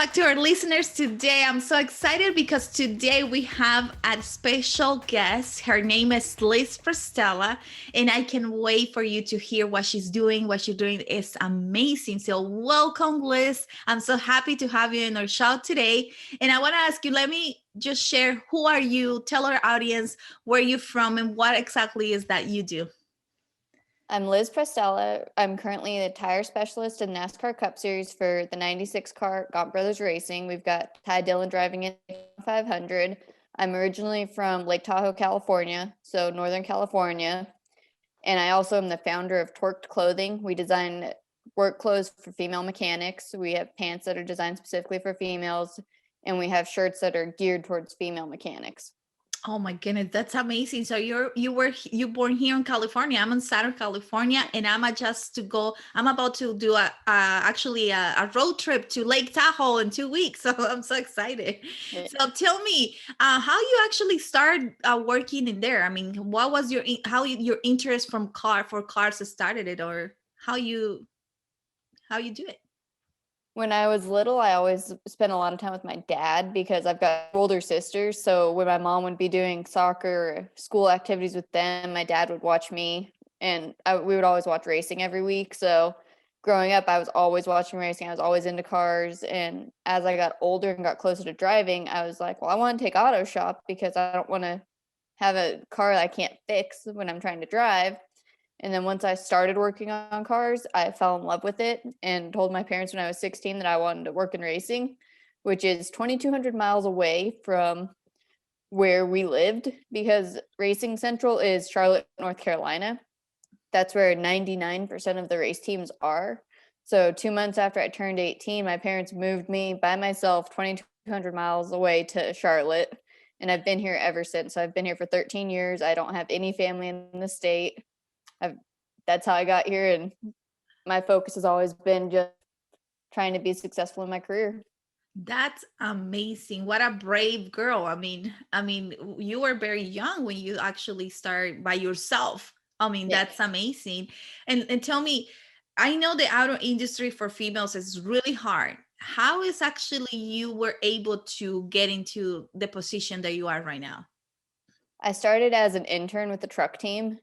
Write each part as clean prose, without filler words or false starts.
back to our listeners today. I'm so excited because today we have a special guest. Her name is Liz Prestella, and I can wait for you to hear what she's doing. What she's doing is amazing. So welcome, Liz. I'm so happy to have you in our show today. And I want to ask you, let me just share, who are you? Tell our audience where you're from and what exactly is that you do. I'm Liz Prestella. I'm currently the tire specialist in NASCAR Cup Series for the 96 car Gaunt Brothers Racing. We've got Ty Dillon driving in 500. I'm originally from Lake Tahoe, California, so Northern California. And I also am the founder of Torqued Clothing. We design work clothes for female mechanics. We have pants that are designed specifically for females, and we have shirts that are geared towards female mechanics. Oh my goodness, that's amazing. So you born here in California. I'm in Southern California, and I'm about to do a road trip to Lake Tahoe in 2 weeks. So I'm so excited. Yeah. So tell me, how you actually started working in there. I mean, what was your interest for cars started it, or how you do it? When I was little, I always spent a lot of time with my dad because I've got older sisters. So when my mom would be doing soccer or school activities with them, my dad would watch me, and we would always watch racing every week. So growing up, I was always watching racing. I was always into cars. And as I got older and got closer to driving, I was like, well, I want to take auto shop because I don't want to have a car that I can't fix when I'm trying to drive. And then once I started working on cars, I fell in love with it and told my parents when I was 16 that I wanted to work in racing, which is 2,200 miles away from where we lived, because Racing Central is Charlotte, North Carolina. That's where 99% of the race teams are. So 2 months after I turned 18, my parents moved me by myself 2,200 miles away to Charlotte. And I've been here ever since. So I've been here for 13 years. I don't have any family in the state. That's how I got here, and my focus has always been just trying to be successful in my career. That's amazing. What a brave girl. I mean, you were very young when you actually start by yourself. I mean, Yeah. that's amazing. And tell me, I know the auto industry for females is really hard. How is actually you were able to get into the position that you are right now? I started as an intern with the truck team.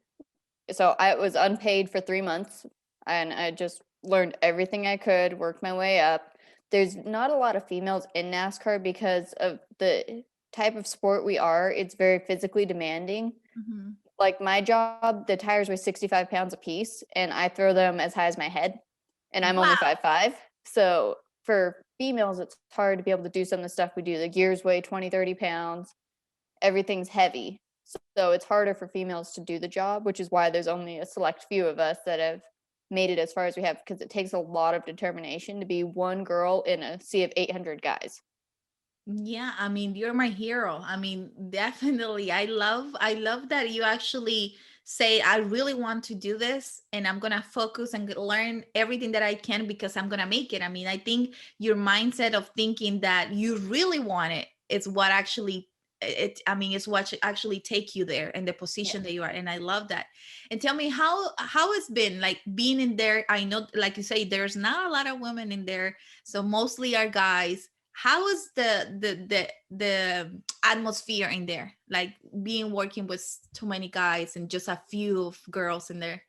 So I was unpaid for 3 months, and I just learned everything I could, worked my way up. There's not a lot of females in NASCAR because of the type of sport we are. It's very physically demanding. Mhm. Like my job, the tires weigh 65 pounds a piece, and I throw them as high as my head, and I'm only Wow. 5'5". So for females, it's hard to be able to do some of the stuff we do. The gears weigh 20, 30 pounds. Everything's heavy. So it's harder for females to do the job, which is why there's only a select few of us that have made it as far as we have, because it takes a lot of determination to be one girl in a sea of 800 guys. Yeah, I mean, you're my hero. I mean, definitely. I love that you actually say, I really want to do this and I'm going to focus and learn everything that I can because I'm going to make it. I mean, I think your mindset of thinking that you really want it is what actually it's what should actually take you there in the Yeah. position that you are. And I love that. And tell me how it's been like being in there. I know, like you say, there's not a lot of women in there, so mostly are guys. How is the atmosphere in there, like being working with too many guys and just a few of girls in there?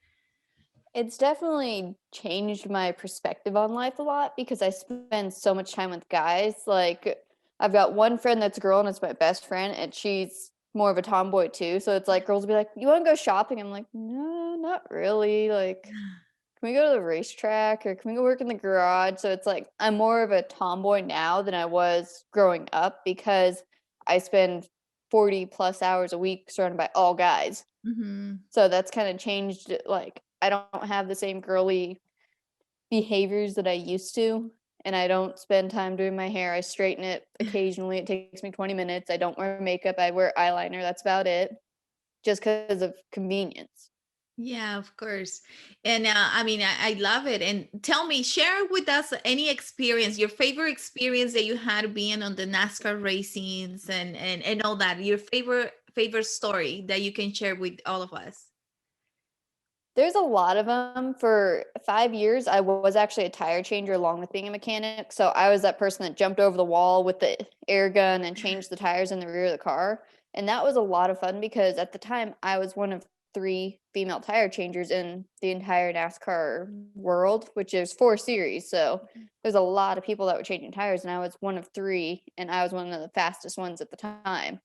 It's definitely changed my perspective on life a lot because I spend so much time with guys. Like, I've got one friend that's a girl and it's my best friend, and she's more of a tomboy too. So it's like girls will be like, "You want to go shopping?" I'm like, "No, not really. Like, can we go to the racetrack or can we go work in the garage?" So it's like I'm more of a tomboy now than I was growing up because I spend 40 plus hours a week surrounded by all guys. Hmm. So that's kind of changed. Like, I don't have the same girly behaviors that I used to. And I don't spend time doing my hair. I straighten it occasionally. It takes me 20 minutes. I don't wear makeup. I wear eyeliner. That's about it. Just because of convenience. Yeah, of course. And I mean, I love it. And tell me, share with us any experience, your favorite experience that you had being on the NASCAR racings and all that. Your favorite story that you can share with all of us. There's a lot of them. For 5 years, I was actually a tire changer along with being a mechanic. So I was that person that jumped over the wall with the air gun and changed the tires in the rear of the car. And that was a lot of fun because at the time I was one of 3 female tire changers in the entire NASCAR world, which is 4 series. So there's a lot of people that were changing tires, and I was one of 3, and I was one of the fastest ones at the time.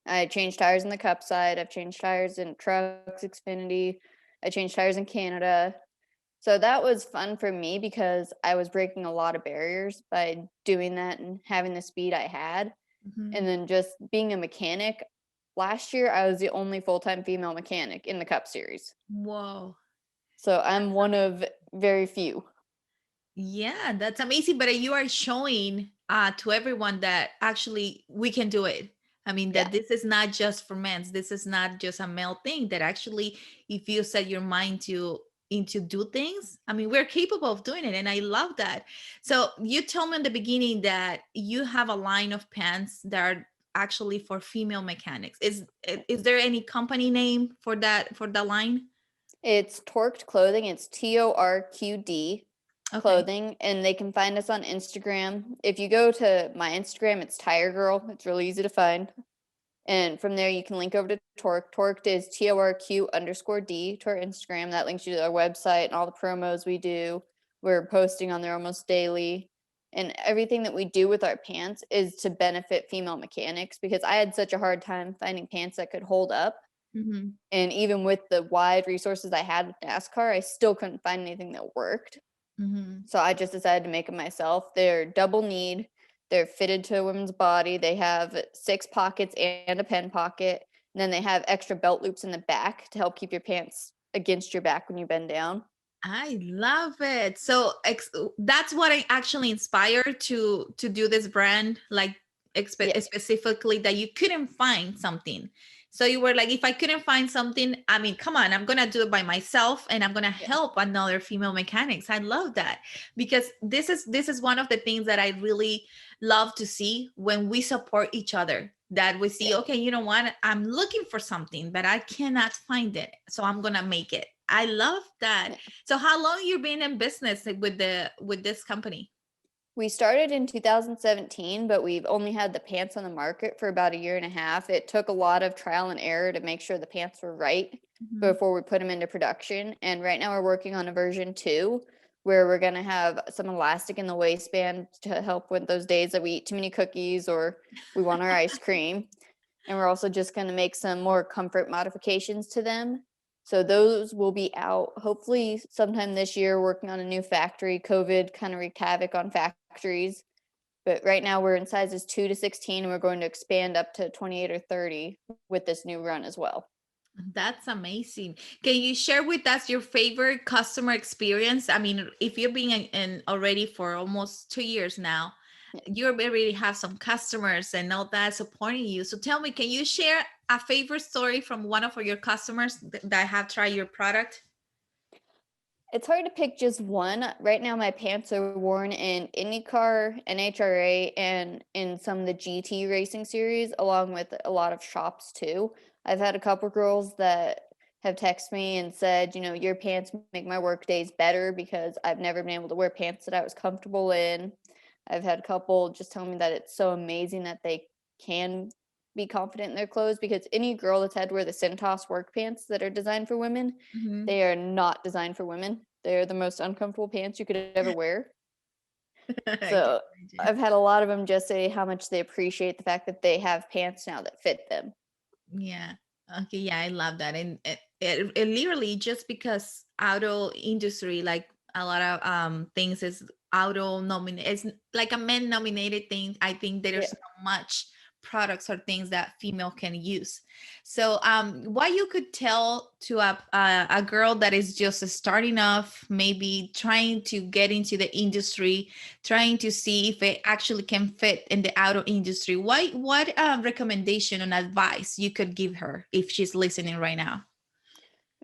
I changed tires in the Cup side. I've changed tires in trucks, Xfinity. I changed tires in Canada. So that was fun for me because I was breaking a lot of barriers by doing that and having the speed I had. And then just being a mechanic, last year I was the only full-time female mechanic in the Cup series. Whoa. So I'm one of very few. Yeah, that's amazing. But you are showing to everyone that actually we can do it. I mean, Yeah. that this is not just for men. This is not just a male thing. That actually, if you set your mind to into do things, I mean, we're capable of doing it. And I love that. So you told me in the beginning that you have a line of pants that are actually for female mechanics. Is there any company name for the line? It's Torqued Clothing. It's TORQD Okay. Clothing, and they can find us on Instagram. If you go to my Instagram, it's Tire Girl. It's really easy to find. And from there, you can link over to Torqued. Torqued is TORQ_D to our Instagram. That links you to our website and all the promos we do. We're posting on there almost daily. And everything that we do with our pants is to benefit female mechanics because I had such a hard time finding pants that could hold up. Mm-hmm. And even with the wide resources I had with NASCAR, I still couldn't find anything that worked. Mm-hmm. So I just decided to make them myself. They're double kneed. They're fitted to a woman's body. They have 6 pockets and a pen pocket. And then they have extra belt loops in the back to help keep your pants against your back when you bend down. I love it. So that's what I actually inspired to do this brand, like Yeah. specifically that you couldn't find something. So you were like, if I couldn't find something, I mean, come on, I'm gonna do it by myself, and I'm gonna help another female mechanics. I love that because this is one of the things that I really love to see when we support each other. That we see, okay, you know what? I'm looking for something, but I cannot find it, so I'm gonna make it. I love that. Yeah. So how long you been in business with this company? We started in 2017, but we've only had the pants on the market for about a year and a half. It took a lot of trial and error to make sure the pants were right before we put them into production. And right now we're working on a version 2 where we're going to have some elastic in the waistband to help with those days that we eat too many cookies or we want our ice cream. And we're also just going to make some more comfort modifications to them. So those will be out hopefully sometime this year, working on a new factory. COVID kind of wreaked havoc on factories. But right now we're in sizes 2 to 16, and we're going to expand up to 28 or 30 with this new run as well. That's amazing. Can you share with us your favorite customer experience? I mean, if you're being in already for almost 2 years now, you already have some customers and all that supporting you. So tell me, can you share a favorite story from one of your customers that have tried your product? It's hard to pick just one. Right now, my pants are worn in IndyCar, NHRA, and in some of the GT racing series, along with a lot of shops too. I've had a couple girls that have texted me and said, you know, your pants make my work days better because I've never been able to wear pants that I was comfortable in. I've had a couple just tell me that it's so amazing that they can be confident in their clothes because any girl that's had to wear the Cintas work pants that are designed for women, Mhm. they are not designed for women. They're the most uncomfortable pants you could ever wear. I can So imagine. I've had a lot of them just say how much they appreciate the fact that they have pants now that fit them. Yeah. Okay. Yeah, I love that. And it literally just because auto industry, like a lot of things is auto nominated. It's like a men nominated thing. I think there's Yeah. so much products or things that female can use. So what you could tell to a girl that is just starting off, maybe trying to get into the industry, trying to see if it actually can fit in the auto industry, what recommendation and advice you could give her if she's listening right now?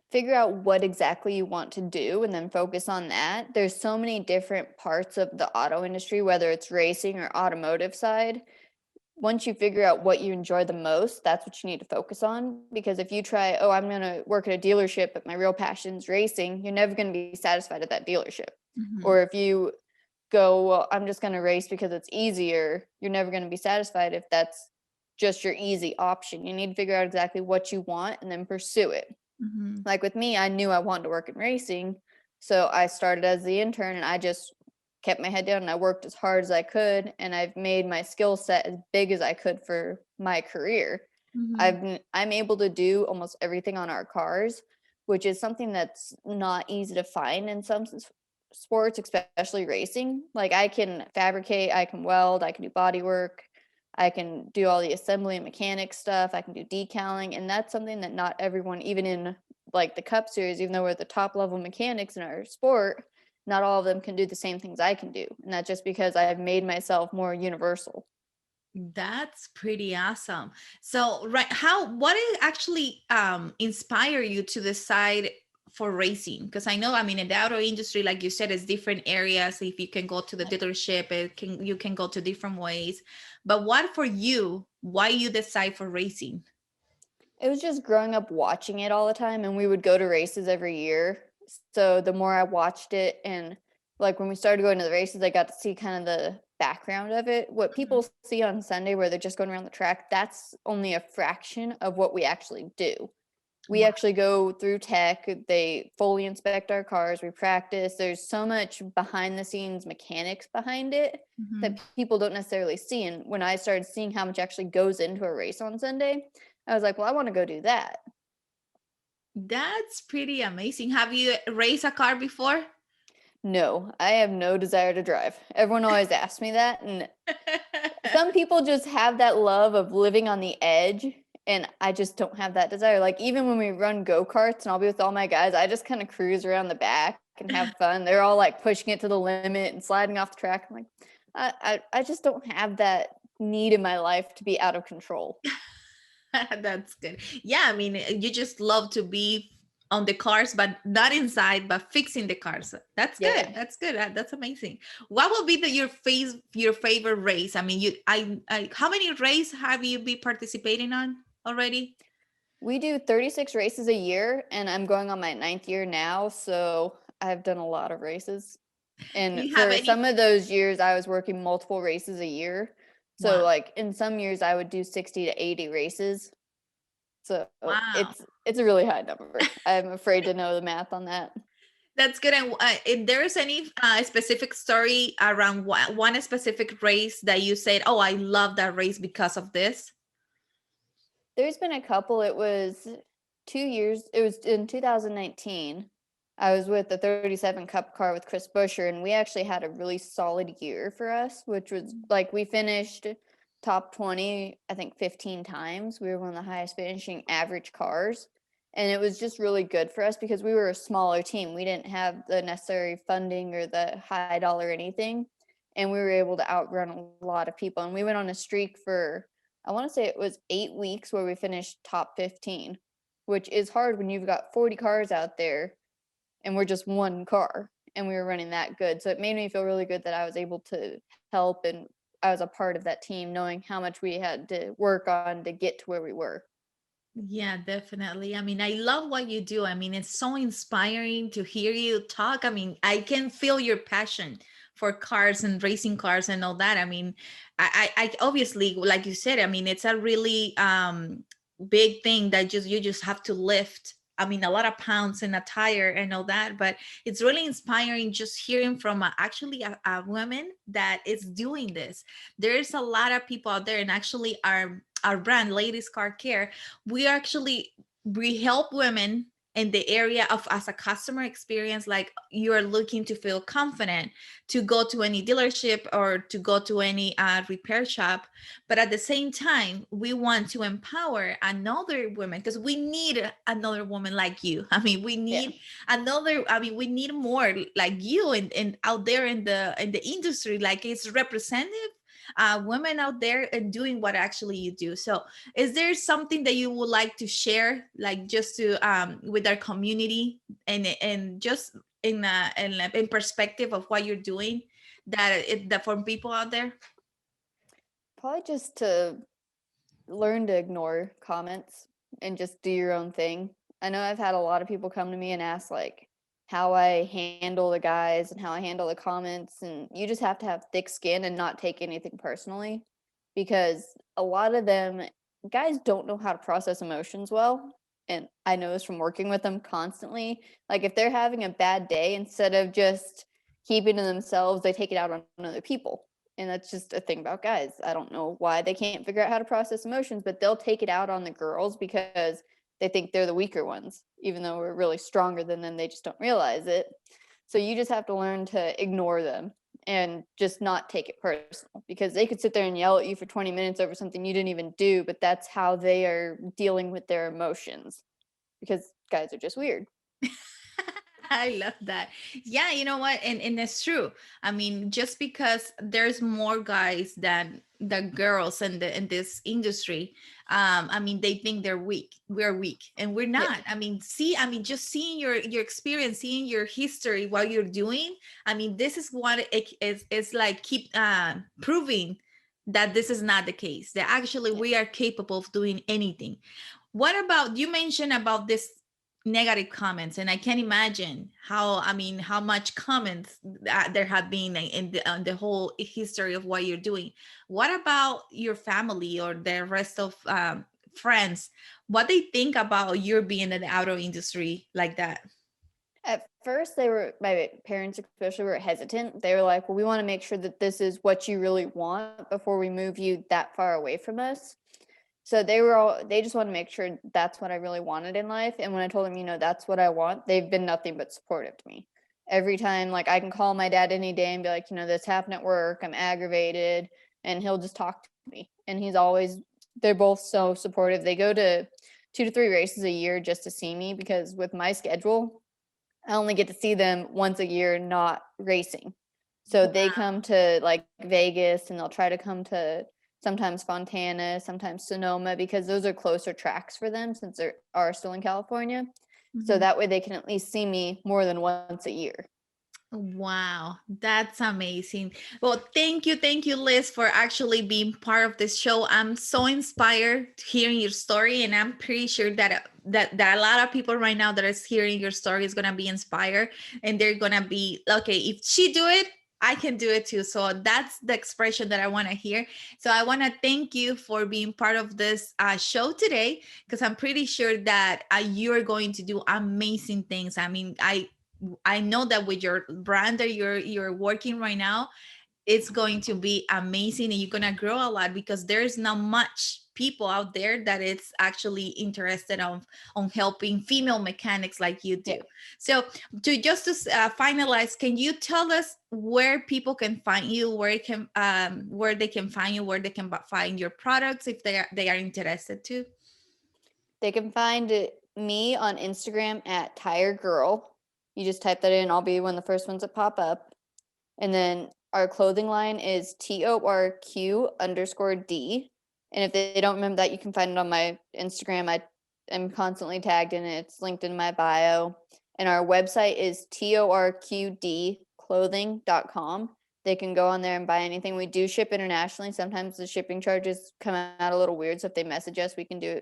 Figure out what exactly you want to do and then focus on that. There's so many different parts of the auto industry, whether it's racing or automotive side. once you figure out what you enjoy the most, that's what you need to focus on. Because if you try, oh, I'm going to work at a dealership, but my real passion is racing, you're never going to be satisfied at that dealership. Mhm. Or if you go, well, I'm just going to race because it's easier, you're never going to be satisfied if that's just your easy option. You need to figure out exactly what you want and then pursue it. Mhm. Like with me, I knew I wanted to work in racing. So I started as the intern and I just kept my head down and I worked as hard as I could. And I've made my skill set as big as I could for my career. Mhm. I'm able to do almost everything on our cars, which is something that's not easy to find in some sports, especially racing. Like I can fabricate, I can weld, I can do body work, I can do all the assembly and mechanics stuff, I can do decaling, and that's something that not everyone, even in like the Cup Series, even though we're the top level mechanics in our sport, not all of them can do the same things I can do. And that's just because I've made myself more universal. That's pretty awesome. So, right, what did actually inspire you to decide for racing? Because I know, I mean, in the auto industry, like you said, it's different areas. If you can go to the dealership, you can go to different ways. But what for you? Why you decide for racing? It was just growing up watching it all the time, and we would go to races every year. So the more I watched it, and like when we started going to the races, I got to see kind of the background of it. What people see on Sunday, where they're just going around the track, that's only a fraction of what we actually do. We Wow. actually go through tech, they fully inspect our cars, we practice. There's so much behind the scenes mechanics behind it Mhm. that people don't necessarily see. And when I started seeing how much actually goes into a race on Sunday, I was like, well, I want to go do that. That's pretty amazing. Have you raced a car before? No, I have no desire to drive. Everyone always asks me that. And some people just have that love of living on the edge. And I just don't have that desire. Like, even when we run go karts and I'll be with all my guys, I just kind of cruise around the back and have fun. They're all like pushing it to the limit and sliding off the track. I'm like, I just don't have that need in my life to be out of control. That's good. Yeah, I mean, you just love to be on the cars, but not inside, but fixing the cars. That's good. Yeah. That's good. That's amazing. What will be your favorite race? I mean, how many races have you been participating on already? We do 36 races a year, and I'm going on my 9th year now. So I've done a lot of races. Do And you have for any? some of those years, I was working multiple races a year. So, Wow. like in some years, I would do 60 to 80 races. So Wow. it's a really high number. I'm afraid to know the math on that. That's good. And if there's any specific story around one specific race that you said, "Oh, I love that race because of this." There's been a couple. It was 2 years. It was in 2019. I was with the 37 Cup car with Chris Buescher, and we actually had a really solid year for us, which was like we finished top 20, I think 15 times. We were one of the highest finishing average cars. And it was just really good for us because we were a smaller team. We didn't have the necessary funding or the high dollar anything. And we were able to outrun a lot of people. And we went on a streak for, I want to say it was 8 weeks where we finished top 15, which is hard when you've got 40 cars out there and we're just one car and we were running that good. So it made me feel really good that I was able to help and I was a part of that team, knowing how much we had to work on to get to where we were. Yeah, definitely. I mean, I love what you do. I mean, it's so inspiring to hear you talk. I mean, I can feel your passion for cars and racing cars and all that. I mean, I obviously, like you said, I mean, it's a really big thing that you just have to lift. I mean, a lot of pounds in a tire and all that, but it's really inspiring just hearing from actually a woman that is doing this. There's a lot of people out there, and actually our brand, Ladies Car Care, we help women in the area of as a customer experience, like you are looking to feel confident to go to any dealership or to go to any repair shop, but at the same time we want to empower another woman because we need another woman like you. I mean, we Yeah. need we need more like you and out there in the industry, like it's representative women out there and doing what actually you do. So is there something that you would like to share, like just to with our community and just in perspective of what you're doing that from people out there? Probably just to learn to ignore comments and just do your own thing. I know I've had a lot of people come to me and ask like how I handle the guys and how I handle the comments, and you just have to have thick skin and not take anything personally, because a lot of them guys don't know how to process emotions well. And I know this from working with them constantly. Like if they're having a bad day, instead of just keeping to themselves, they take it out on other people. And that's just a thing about guys. I don't know why they can't figure out how to process emotions, but they'll take it out on the girls because they think they're the weaker ones, even though we're really stronger than them. They just don't realize it. So you just have to learn to ignore them and just not take it personal, because they could sit there and yell at you for 20 minutes over something you didn't even do, but that's how they are dealing with their emotions, because guys are just weird. I love that. Yeah, you know what? And it's true. I mean, just because there's more guys than the girls in this industry, I mean, they think they're weak. We're weak, and we're Yeah. not. I mean, just seeing your experience, seeing your history, what you're doing. I mean, this is what it is. It's like keep proving that this is not the case. That actually Yeah. we are capable of doing anything. What about you mentioned about this negative comments, and I can imagine how, I mean, how much comments that there have been in the whole history of what you're doing. What about your family or the rest of friends? What they think about your being in the auto industry like that? At first, my parents especially were hesitant. They were like, well, we want to make sure that this is what you really want before we move you that far away from us. So they just want to make sure that's what I really wanted in life. And when I told them, that's what I want, they've been nothing but supportive to me. Every time, like I can call my dad any day and be like, this happened at work, I'm aggravated, and he'll just talk to me. And they're both so supportive. They go to 2 to 3 races a year just to see me, because with my schedule, I only get to see them once a year, not racing. So they come to like Vegas, and they'll try to come to sometimes Fontana, sometimes Sonoma, because those are closer tracks for them since they are still in California. So Mhm. that way they can at least see me more than once a year. Wow, that's amazing. Well, thank you, Liz, for actually being part of this show. I'm so inspired hearing your story, and I'm pretty sure that a lot of people right now that is hearing your story is gonna be inspired, and they're gonna be okay. If she do it, I can do it too. So that's the expression that I want to hear. So I want to thank you for being part of this show today, because I'm pretty sure that you're going to do amazing things. I mean, I know that with your brand that you're working right now, it's going to be amazing, and you're gonna grow a lot, because there's not much people out there that it's actually interested on helping female mechanics like you do. Yeah. So to finalize, can you tell us where people can find you, where they can find you, where they can find your products if they are interested too? They can find me on Instagram at Tire Girl. You just type that in, I'll be one of the first ones that pop up. And then our clothing line is TORQ_D. And if they don't remember that, you can find it on my Instagram. I am constantly tagged in it. It's linked in my bio. And our website is torqdclothing.com. They can go on there and buy anything. We do ship internationally. Sometimes the shipping charges come out a little weird. So if they message us, we can go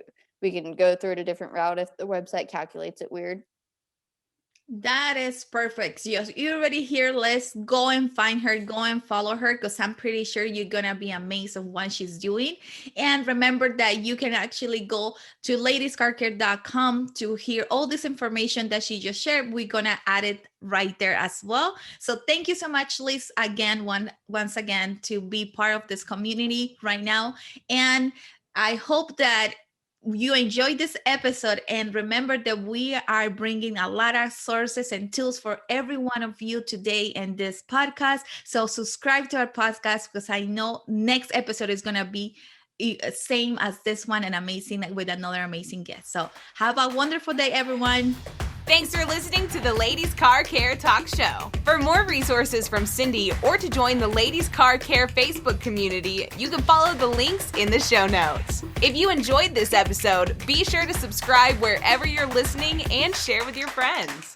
through it a different route if the website calculates it weird. That is perfect. Yes, you already hear Liz. Go and find her, go and follow her, because I'm pretty sure you're gonna be amazed of what she's doing. And remember that you can actually go to ladiescarcare.com to hear all this information that she just shared. We're gonna add it right there as well. So thank you so much, Liz, again, once again, to be part of this community right now. And I hope that you enjoyed this episode, and remember that we are bringing a lot of sources and tools for every one of you today in this podcast. So subscribe to our podcast, because I know next episode is going to be same as this one and amazing with another amazing guest. So have a wonderful day, everyone. Thanks for listening to the Ladies Car Care Talk Show. For more resources from Cindy, or to join the Ladies Car Care Facebook community, you can follow the links in the show notes. If you enjoyed this episode, be sure to subscribe wherever you're listening and share with your friends.